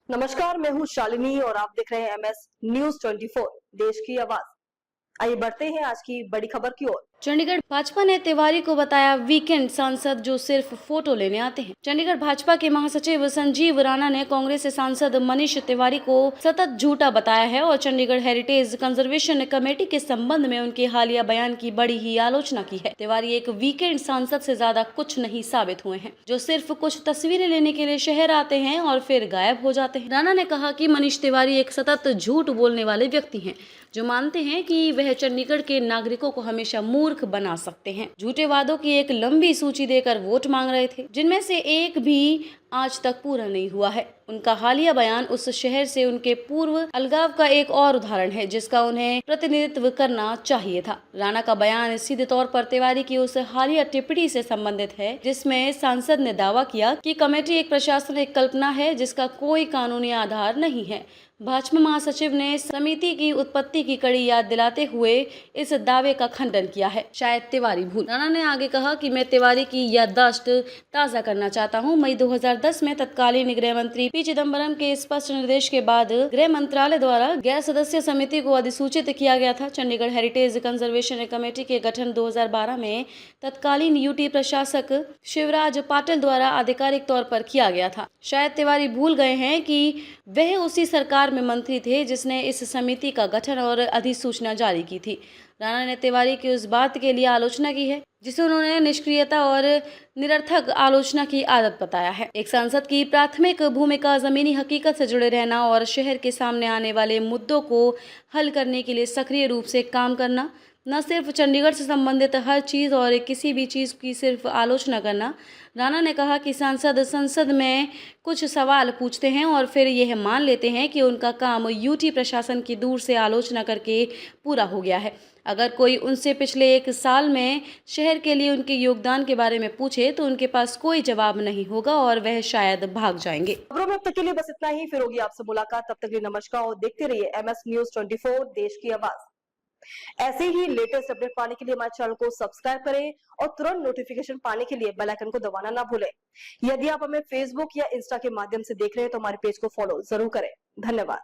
नमस्कार, मैं हूं शालिनी और आप देख रहे हैं MS न्यूज 24 देश की आवाज। आइए बढ़ते हैं आज की बड़ी खबर की ओर। चंडीगढ़ भाजपा ने तिवारी को बताया वीकेंड सांसद जो सिर्फ फोटो लेने आते हैं। चंडीगढ़ भाजपा के महासचिव संजीव राणा ने कांग्रेस सांसद मनीष तिवारी को सतत झूठा बताया है और चंडीगढ़ हेरिटेज कंजर्वेशन कमेटी के संबंध में उनके हालिया बयान की बड़ी ही आलोचना की है। तिवारी एक वीकेंड सांसद से ज्यादा कुछ नहीं साबित हुए हैं, जो सिर्फ कुछ तस्वीरें लेने के लिए शहर आते हैं और फिर गायब हो जाते हैं। राणा ने कहा कि मनीष तिवारी एक सतत झूठ बोलने वाले व्यक्ति हैं, जो मानते हैं कि वह चंडीगढ़ के नागरिकों को हमेशा मूर्ख बना सकते हैं। झूठे वादों की एक लंबी सूची देकर वोट मांग रहे थे, जिनमें से एक भी आज तक पूरा नहीं हुआ है। उनका हालिया बयान उस शहर से उनके पूर्व अलगाव का एक और उदाहरण है, जिसका उन्हें प्रतिनिधित्व करना चाहिए था। राणा का बयान सीधे तौर पर तिवारी की उस हालिया टिप्पणी से संबंधित है, जिसमें सांसद ने दावा किया कि कमेटी एक प्रशासनिक कल्पना है जिसका कोई कानूनी आधार नहीं है। भाजपा महासचिव ने समिति की उत्पत्ति की कड़ी याद दिलाते हुए इस दावे का खंडन किया है। शायद तिवारी भूल। राणा ने आगे कहा कि मैं तिवारी की याददाश्त ताज़ा करना चाहता हूं। मई 2010 में तत्कालीन गृह मंत्री पी चिदम्बरम के स्पष्ट निर्देश के बाद गृह मंत्रालय द्वारा गैर सदस्य समिति को अधिसूचित किया गया था। चंडीगढ़ हेरिटेज कंजर्वेशन कमेटी के गठन 2012 में तत्कालीन यूटी प्रशासक शिवराज पाटिल द्वारा आधिकारिक तौर पर किया गया था। शायद तिवारी भूल गए हैं कि वह उसी सरकार में मंत्री थे जिसने इस समिति का गठन और अधिसूचना जारी की थी। राणा ने तिवारी की उस बात के लिए आलोचना की है जिसे उन्होंने निष्क्रियता और निरर्थक आलोचना की आदत बताया है। एक सांसद की प्राथमिक भूमिका जमीनी हकीकत से जुड़े रहना और शहर के सामने आने वाले मुद्दों को हल करने के लिए सक्रिय रूप से काम करना, न सिर्फ चंडीगढ़ से संबंधित हर चीज़ और किसी भी चीज़ की सिर्फ आलोचना करना। राणा ने कहा कि सांसद संसद में कुछ सवाल पूछते हैं और फिर यह मान लेते हैं कि उनका काम यूटी प्रशासन की दूर से आलोचना करके पूरा हो गया है। अगर कोई उनसे पिछले एक साल में शहर के लिए उनके योगदान के बारे में पूछे तो उनके पास कोई जवाब नहीं होगा और वह शायद भाग जाएंगे। खबरों में अब तक के लिए बस इतना ही। फिर होगी आपसे मुलाकात, तब तक के लिए नमस्कार और देखते रहिए MS न्यूज 24 देश की आवाज। ऐसे ही लेटेस्ट अपडेट पाने के लिए हमारे चैनल को सब्सक्राइब करें और तुरंत नोटिफिकेशन पाने के लिए बेल आइकन को दबाना ना भूलें। यदि आप हमें फेसबुक या इंस्टा के माध्यम से देख रहे हैं तो हमारे पेज को फॉलो जरूर करें। धन्यवाद।